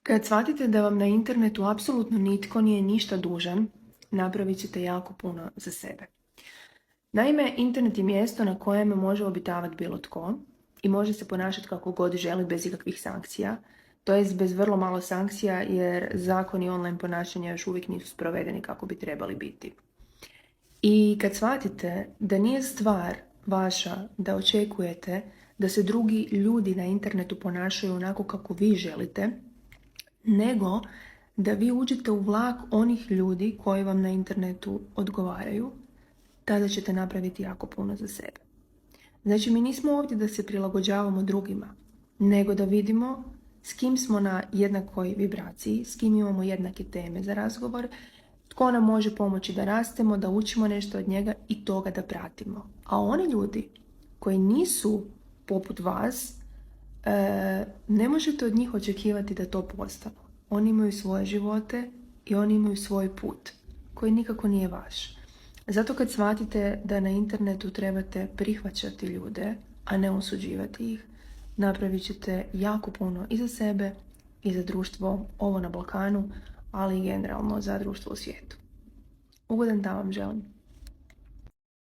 Kad shvatite da vam na internetu apsolutno nitko nije ništa dužan, napravit ćete jako puno za sebe. Naime, internet je mjesto na kojem može obitavati bilo tko i može se ponašati kako god želi bez ikakvih sankcija, to jest bez vrlo malo sankcija jer zakoni online ponašanja još uvijek nisu sprovedeni kako bi trebali biti. I kad shvatite da nije stvar vaša da očekujete da se drugi ljudi na internetu ponašaju onako kako vi želite, nego da vi uđete u vlak onih ljudi koji vam na internetu odgovaraju, tada ćete napraviti jako puno za sebe. Znači, mi nismo ovdje da se prilagođavamo drugima, nego da vidimo s kim smo na jednakoj vibraciji, s kim imamo jednake teme za razgovor, tko nam može pomoći da rastemo, da učimo nešto od njega i toga da pratimo. A oni ljudi koji nisu poput vas, ne možete od njih očekivati da to postanu. Oni imaju svoje živote i oni imaju svoj put, koji nikako nije vaš. Zato kad shvatite da na internetu trebate prihvaćati ljude, a ne osuđivati ih, napravit ćete jako puno i za sebe i za društvo, ovo na Balkanu, ali i generalno za društvo u svijetu. Ugodan dan vam želim.